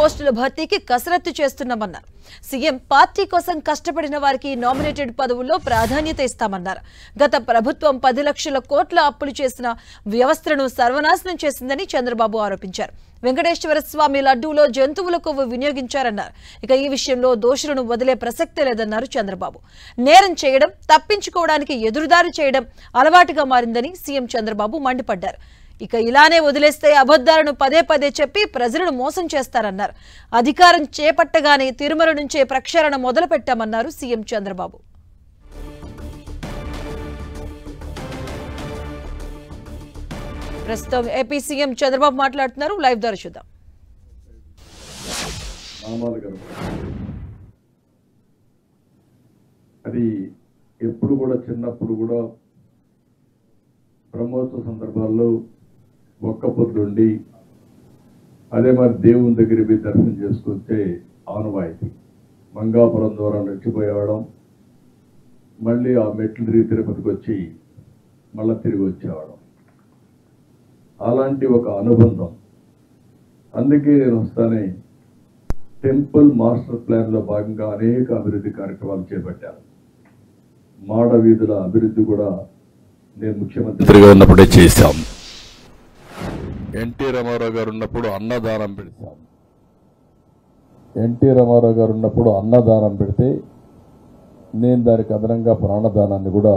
పోస్టుల భర్తీకి కసరత్తు చేస్తున్నామన్నారు. సీఎం పార్టీ కోసం కష్టపడిన వారికి నామినేటెడ్ పదవుల్లో ప్రాధాన్యత ఇస్తామన్నారు. గత ప్రభుత్వం 10 లక్షల కోట్ల అప్పులు చేసిన వ్యవస్థను సర్వనాశనం చేసిందని చంద్రబాబు ఆరోపించారు. వెంకటేశ్వర స్వామి లడ్డూలో జంతువుల కొవ్వు వినియోగించారన్నారు. ఇక ఈ విషయంలో దోషులను వదిలే ప్రసక్తే లేదన్నారు చంద్రబాబు. నేరం చేయడం, తప్పించుకోవడానికి ఎదురుదారి చేయడం అలవాటుగా మారిందని సీఎం చంద్రబాబు మండిపడ్డారు. ఇక ఇలానే వదిలేస్తే అబద్ధాలను పదే పదే చెప్పి ప్రజలను మోసం చేస్తారన్నారు. అధికారం చేపట్టగానే తిరుమల నుంచే ప్రక్షాళన మొదలుపెట్టామన్నారు సీఎం చంద్రబాబు. ప్రస్తుతం ఏపీ సీఎం చంద్రబాబు మాట్లాడుతున్నారు. లైవ్ ద్వారా చూద్దాం. అది ఎప్పుడు కూడా చిన్నప్పుడు కూడా బ్రహ్మోత్సవ సందర్భాల్లో ఒక్క పొద్దుండి అదే మరి దేవుని దగ్గరికి దర్శనం చేసుకొచ్చే ఆనవాయితీ. మంగాపురం ద్వారా నడిచిపోయేవాడం, మళ్ళీ ఆ మెట్లు తిరిగి తిరుపతికి వచ్చి మళ్ళీ తిరిగి వచ్చేవాడం. అలాంటి ఒక అనుబంధం. అందుకే నేను వస్తానే టెంపుల్ మాస్టర్ ప్లాన్లో భాగంగా అనేక అభివృద్ధి కార్యక్రమాలు చేపట్టాను. మాడ వీధుల అభివృద్ధి కూడా నేను ముఖ్యమంత్రిగా ఉన్నప్పుడే చేశాం. ఎన్టీ రామారావు గారు ఉన్నప్పుడు అన్నదానం పెడతాం. ఎన్టీ రామారావు గారు ఉన్నప్పుడు అన్నదానం పెడితే నేను దానికి అదనంగా ప్రాణదానాన్ని కూడా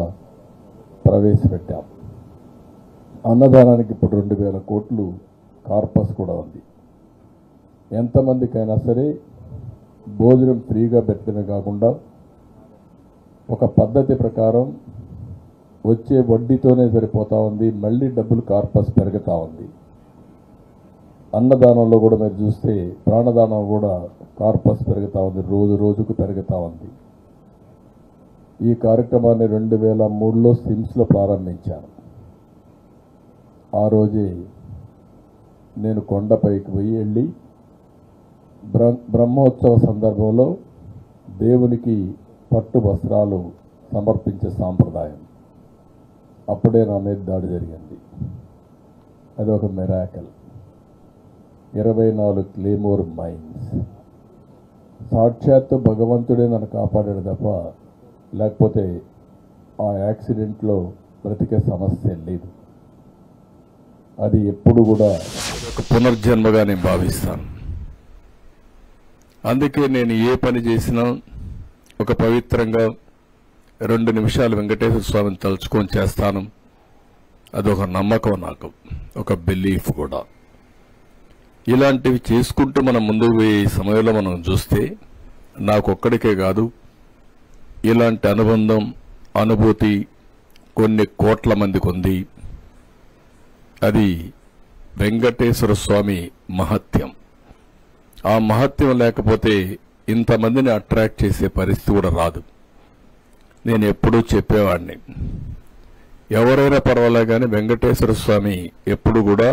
ప్రవేశపెట్టాం. అన్నదానానికి ఇప్పుడు 2000 కోట్లు కార్పస్ కూడా ఉంది. ఎంతమందికైనా సరే భోజనం ఫ్రీగా పెట్టడమే కాకుండా ఒక పద్ధతి ప్రకారం వచ్చే వడ్డీతోనే సరిపోతా ఉంది. మళ్ళీ డబ్బులు కార్పస్ పెరుగుతూ ఉంది. అన్నదానంలో కూడా మీరు చూస్తే ప్రాణదానం కూడా కార్పస్ పెరుగుతూ ఉంది, రోజు రోజుకు పెరుగుతూ ఉంది. ఈ కార్యక్రమాన్ని 2003లో సిమ్స్లో ప్రారంభించాను. ఆ రోజే నేను కొండపైకి వెళ్ళి బ్రహ్మోత్సవ సందర్భంలో దేవునికి పట్టు వస్త్రాలు సమర్పించే సాంప్రదాయం. అప్పుడే నా మీద దాడి జరిగింది. అది ఒక మిరాకిల్. 24 claymore mines. సాక్షాత్తు భగవంతుడే నన్ను కాపాడాడు తప్ప లేకపోతే ఆ యాక్సిడెంట్లో బ్రతికే సమస్య లేదు. అది ఎప్పుడు కూడా ఒక పునర్జన్మగా నేను భావిస్తాను. అందుకే నేను ఏ పని చేసినా ఒక పవిత్రంగా 2 నిమిషాలు వెంకటేశ్వర స్వామిని తలుచుకొని చేస్తాను. అదొక నమ్మకం, నాకు ఒక బిలీఫ్ కూడా. ఇలాంటివి చేసుకుంటూ మనం ముందుకు పోయే సమయంలో మనం చూస్తే నాకొక్కడికే కాదు, ఇలాంటి అనుబంధం, అనుభూతి కొన్ని కోట్ల మందికి ఉంది. అది వెంకటేశ్వర స్వామి మహత్యం. ఆ మహత్యం లేకపోతే ఇంతమందిని అట్రాక్ట్ చేసే పరిస్థితి కూడా రాదు. నేను ఎప్పుడూ చెప్పేవాడిని, ఎవరైనా పర్వాలే కానీ వెంకటేశ్వర స్వామి ఎప్పుడు కూడా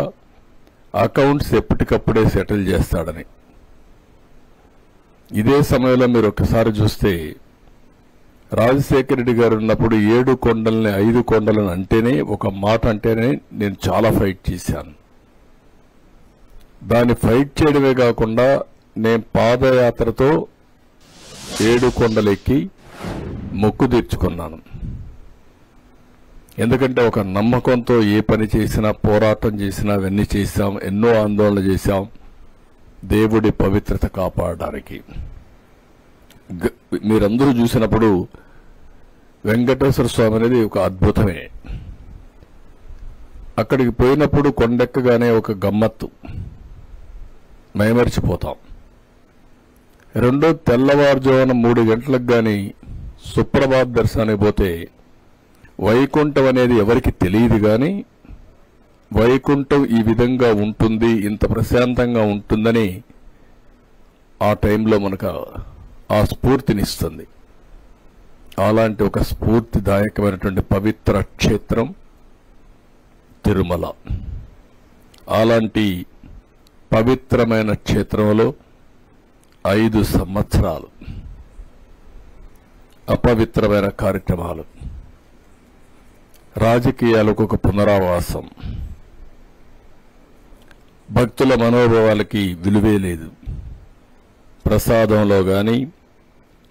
అకౌంట్స్ ఎప్పటికప్పుడే సెటిల్ చేస్తాడని. ఇదే సమయంలో మీరు ఒకసారి చూస్తే రాజశేఖర రెడ్డి గారు ఉన్నప్పుడు 7 కొండల్ని 5 కొండలను అంటేనే, ఒక మాట అంటేనే నేను చాలా ఫైట్ చేశాను. దాన్ని ఫైట్ చేయడమే కాకుండా నేను పాదయాత్రతో 7 కొండలెక్కి మొక్కు తీర్చుకున్నాను. ఎందుకంటే ఒక నమ్మకంతో ఏ పని చేసినా, పోరాటం చేసినా, అవన్నీ చేశాం. ఎన్నో ఆందోళన చేశాం దేవుడి పవిత్రత కాపాడడానికి. మీరందరూ చూసినప్పుడు వెంకటేశ్వర స్వామి అనేది ఒక అద్భుతమే. అక్కడికి పోయినప్పుడు కొండెక్కగానే ఒక గమ్మత్తు, మైమరిచిపోతాం. రెండో తెల్లవారుజామున 3 గంటలకు కానీ సుప్రభాత్ దర్శనానికి పోతే వైకుంఠం అనేది ఎవరికి తెలియదు, కానీ వైకుంఠం ఈ విధంగా ఉంటుంది, ఇంత ప్రశాంతంగా ఉంటుందని ఆ టైంలో మనకు ఆ స్ఫూర్తినిస్తుంది. అలాంటి ఒక స్ఫూర్తిదాయకమైనటువంటి పవిత్ర క్షేత్రం తిరుమల. అలాంటి పవిత్రమైన క్షేత్రంలో 5 సంవత్సరాలు అపవిత్రమైన కార్యక్రమాలు, రాజకీయాలకు ఒక పునరావాసం, భక్తుల మనోభావాలకి విలువే లేదు. ప్రసాదంలో కానీ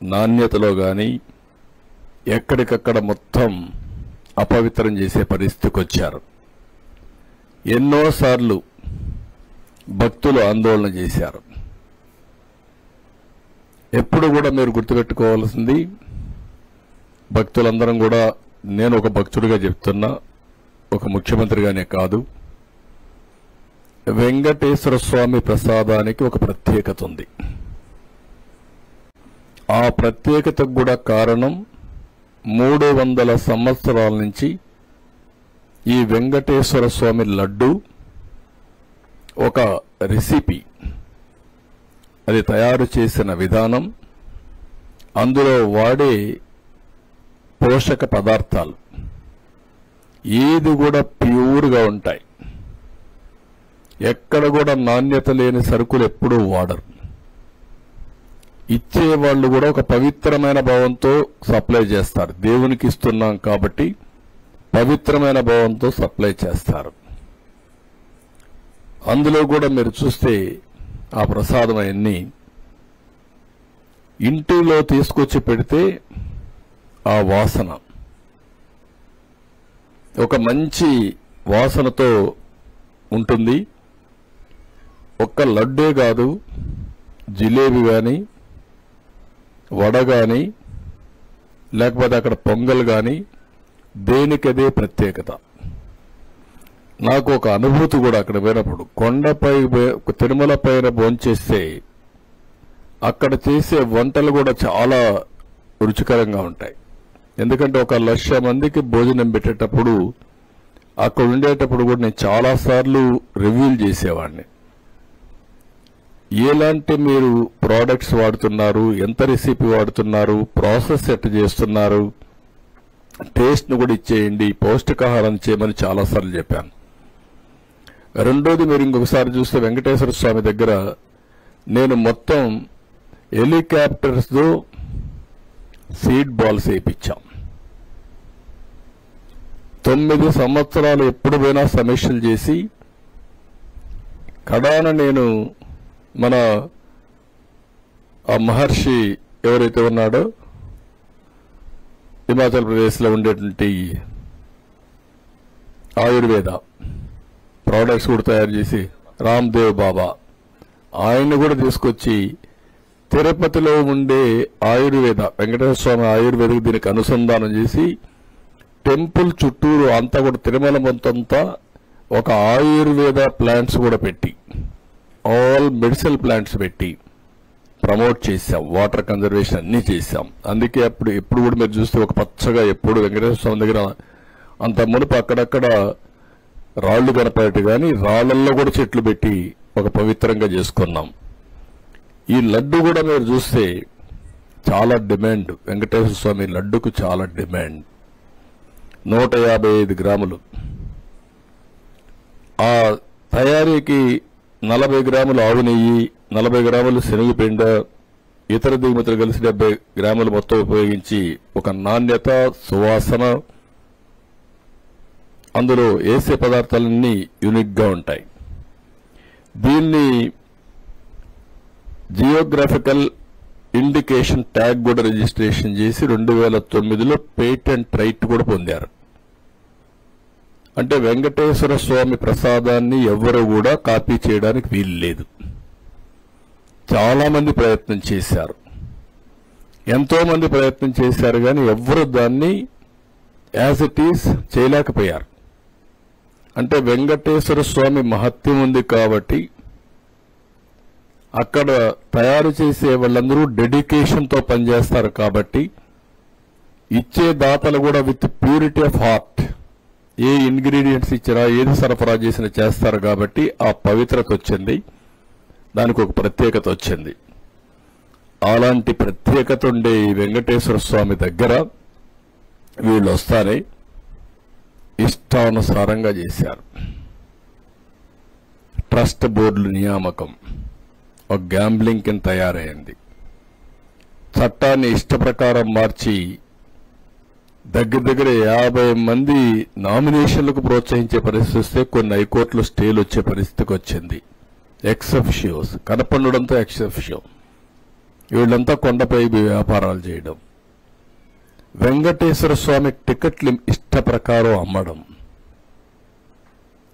నాణ్యతలో కానీ ఎక్కడికక్కడ మొత్తం అపవిత్రం చేసే పరిస్థితికి వచ్చారు. ఎన్నోసార్లు భక్తులు ఆందోళన చేశారు. ఎప్పుడు కూడా మీరు గుర్తుపెట్టుకోవాల్సింది, భక్తులందరం కూడా, నేను ఒక భక్తుడిగా చెప్తున్నా, ఒక ముఖ్యమంత్రిగానే కాదు, వెంకటేశ్వర స్వామి ప్రసాదానికి ఒక ప్రత్యేకత ఉంది. ఆ ప్రత్యేకతకు కూడా కారణం 300 సంవత్సరాల నుంచి ఈ వెంకటేశ్వర స్వామి లడ్డు ఒక రెసిపీ, అది తయారు చేసిన విధానం, అందులో వాడే పోషక పదార్థాలు ఏది కూడా ప్యూర్గా ఉంటాయి. ఎక్కడ కూడా నాణ్యత లేని సరుకులు ఎప్పుడూ వాడరు. ఇచ్చేవాళ్ళు కూడా ఒక పవిత్రమైన భావంతో సప్లై చేస్తారు. దేవునికి ఇస్తున్నాం కాబట్టి పవిత్రమైన భావంతో సప్లై చేస్తారు. అందులో కూడా మీరు చూస్తే ఆ ప్రసాదం అవన్నీ ఇంటిలో తీసుకొచ్చి పెడితే ఆ వాసన ఒక మంచి వాసనతో ఉంటుంది. ఒక్క లడ్డే కాదు, జిలేబీ కానీ, వడ కానీ, లేకపోతే అక్కడ పొంగల్ కానీ, దేనికదే ప్రత్యేకత. నాకు ఒక అనుభూతి కూడా అక్కడ పోయినప్పుడు, కొండపై తిరుమల పైన భోంచేస్తే అక్కడ చేసే వంటలు కూడా చాలా రుచికరంగా ఉంటాయి. ఎందుకంటే 1,00,000 మందికి భోజనం పెట్టేటప్పుడు అక్కడ ఉండేటప్పుడు కూడా నేను చాలాసార్లు రివ్యూలు చేసేవాడిని. ఎలాంటి మీరు ప్రోడక్ట్స్ వాడుతున్నారు, ఎంత రెసిపీ వాడుతున్నారు, ప్రాసెస్ ఎట్లా చేస్తున్నారు, టేస్ట్ను కూడా ఇచ్చేయండి, పౌష్టికాహారం చేయమని చాలాసార్లు చెప్పాను. రెండోది, మీరు ఇంకొకసారి చూస్తే వెంకటేశ్వర స్వామి దగ్గర నేను మొత్తం హెలికాప్టర్స్తో సీడ్ బాల్స్ వేయించాం. 9 సంవత్సరాలు ఎప్పుడు పోయినా సమీక్షలు చేసి కడాన నేను మన ఆ మహర్షి ఎవరైతే ఉన్నాడో హిమాచల్ ప్రదేశ్లో ఉండేటువంటి ఆయుర్వేద ప్రోడక్ట్స్ కూడా తయారు చేసి రామ్దేవ్ బాబా ఆయన్ని కూడా తీసుకొచ్చి తిరుపతిలో ఉండే ఆయుర్వేద వెంకటేశ్వర స్వామి ఆయుర్వేదకు దీనికి అనుసంధానం చేసి టెంపుల్ చుట్టూరు అంతా కూడా తిరుమల మొత్తంతా ఒక ఆయుర్వేద ప్లాంట్స్ కూడా పెట్టి ఆల్ మెడిసినల్ ప్లాంట్స్ పెట్టి ప్రమోట్ చేశాం. వాటర్ కన్జర్వేషన్ అన్నీ చేశాం. అందుకే ఎప్పుడు కూడా మీరు చూస్తే ఒక పచ్చగా ఎప్పుడు వెంకటేశ్వర స్వామి దగ్గర అంత మునుపు అక్కడక్కడ రాళ్లు కనపడేట్టు కానీ రాళ్లల్లో కూడా చెట్లు పెట్టి ఒక పవిత్రంగా చేసుకున్నాం. ఈ లడ్డు కూడా మీరు చూస్తే చాలా డిమాండ్, వెంకటేశ్వర స్వామి లడ్డుకు చాలా డిమాండ్. 155 గ్రాములు. ఆ తయారీకి 40 గ్రాములు ఆవు నెయ్యి, 40 గ్రాములు శనగపిండ, ఇతర దిగుమతులు కలిసి 70 గ్రాములు మొత్తం ఉపయోగించి ఒక నాణ్యత, సువాసన, అందులో వేసే పదార్థాలన్నీ యూనిక్ గా ఉంటాయి. దీన్ని జియోగ్రాఫికల్ ఇండికేషన్ ట్యాగ్ కూడా రిజిస్ట్రేషన్ చేసి 2009లో పేటెంట్ రైట్ కూడా పొందారు. అంటే వెంకటేశ్వర స్వామి ప్రసాదాన్ని ఎవ్వరూ కూడా కాపీ చేయడానికి వీలు లేదు. చాలా మంది ప్రయత్నం చేశారు, ఎంతో మంది ప్రయత్నం చేశారు, కానీ ఎవ్వరూ దాన్ని యాజ్ ఇట్ ఈజ్ చేయలేకపోయారు. అంటే వెంకటేశ్వర స్వామి మహత్యం ఉంది కాబట్టి అక్కడ తయారు చేసే వాళ్ళందరూ డెడికేషన్తో పనిచేస్తారు కాబట్టి ఇచ్చే దాతలు కూడా with purity of heart A ingredients ఇచ్చినా ఏది సరఫరా చేసినా చేస్తారు కాబట్టి ఆ పవిత్రత వచ్చింది, దానికి ఒక ప్రత్యేకత వచ్చింది. అలాంటి ప్రత్యేకత ఉండే ఈ వెంకటేశ్వర స్వామి దగ్గర వీళ్ళు వస్తారే ఇష్టానుసారంగా చేశారు. ట్రస్ట్ బోర్డుల నియామకం ఒక గ్యాంబ్లింగ్ కింద తయారైంది. చట్టాన్ని ఇష్టప్రకారం మార్చి దగ్గర 50 మంది నామినేషన్లకు ప్రోత్సహించే పరిస్థితి వస్తే కొన్ని హైకోర్టులో స్టేలు వచ్చే పరిస్థితికి వచ్చింది. ఎక్సెఫిషియోస్ కనపడడంతో ఎక్సెఫిషియో వీళ్ళంతా కొండపై వ్యాపారాలు చేయడం, వెంకటేశ్వర స్వామి టికెట్లు ఇష్ట ప్రకారం అమ్మడం.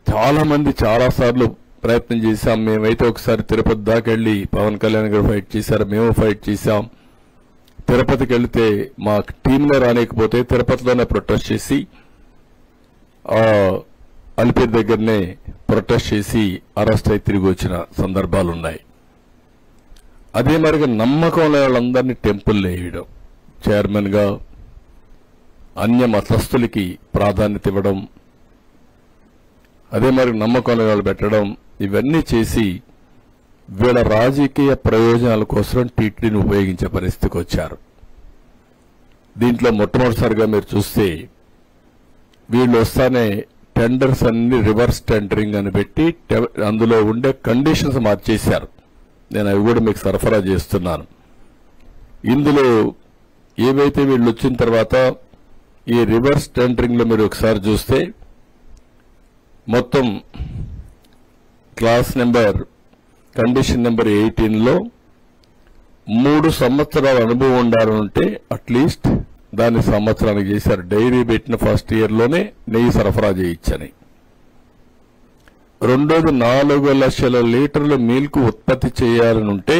చాలా మంది చాలాసార్లు ప్రయత్నం చేశాం. మేమైతే ఒకసారి తిరుపతి దాకా వెళ్ళి పవన్ కళ్యాణ్ గారు ఫైట్ చేశారు, మేము ఫైట్ చేశాం. తిరుపతికి వెళితే మా టీంలో రాలేకపోతే తిరుపతిలోనే ప్రొటెస్ట్ చేసి అలిపిరి దగ్గరనే ప్రొటెస్ట్ చేసి అరెస్ట్ అయి తిరిగి వచ్చిన సందర్భాలున్నాయి. అదే మరిగా నమ్మకం లేని వాళ్ళందరినీ టెంపుల్ వేయడం, చైర్మన్ గా అన్య మతస్థులకి ప్రాధాన్యత ఇవ్వడం, అదే మరి నమ్మకం లేని వాళ్ళు పెట్టడం, ఇవన్నీ చేసి వీళ్ళ రాజకీయ ప్రయోజనాల కోసం టీటీడీని ఉపయోగించే పరిస్థితికి వచ్చారు. దీంట్లో మొట్టమొదటిసారిగా మీరు చూస్తే వీళ్ళు వస్తానే టెండర్స్ అన్ని రివర్స్ టెండరింగ్ అని పెట్టి అందులో ఉండే కండిషన్స్ మార్చేశారు. నేను అవి కూడా మీకు సరఫరా చేస్తున్నాను. ఇందులో ఏవైతే వీళ్ళు వచ్చిన తర్వాత ఈ రివర్స్ టెండరింగ్ లో మీరు ఒకసారి చూస్తే మొత్తం క్లాస్ నెంబర్ కండిషన్ నెంబర్ 18లో 3 సంవత్సరాల అనుభవం ఉండాలంటే అట్లీస్ట్ దాన్ని సంవత్సరానికి చేశారు. డైరీ పెట్టిన ఫస్ట్ ఇయర్ లోనే నెయ్యి సరఫరా చేయొచ్చని. రెండోది 4 లక్షల లీటర్ల మిల్క్ ఉత్పత్తి చేయాలని ఉంటే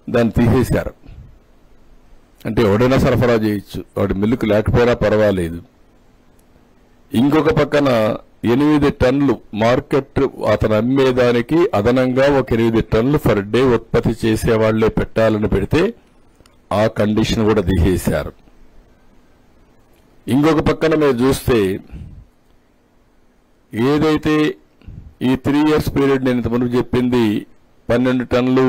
దాన్ని తీసేశారు. అంటే ఎవడైనా సరఫరా చేయొచ్చు, వాడి మిల్క్ లేకపోయినా పర్వాలేదు. ఇంకొక పక్కన 8 టన్నులు మార్కెట్ అతను అమ్మేదానికి అదనంగా ఒక 8 టన్నులు పర్ డే ఉత్పత్తి చేసే వాళ్లే పెట్టాలని పెడితే ఆ కండిషన్ కూడా తీసేశారు. ఇంకొక పక్కన మీరు చూస్తే ఏదైతే ఈ 3 years పీరియడ్ నేను ఇంతకుముందు చెప్పింది 12 టన్నులు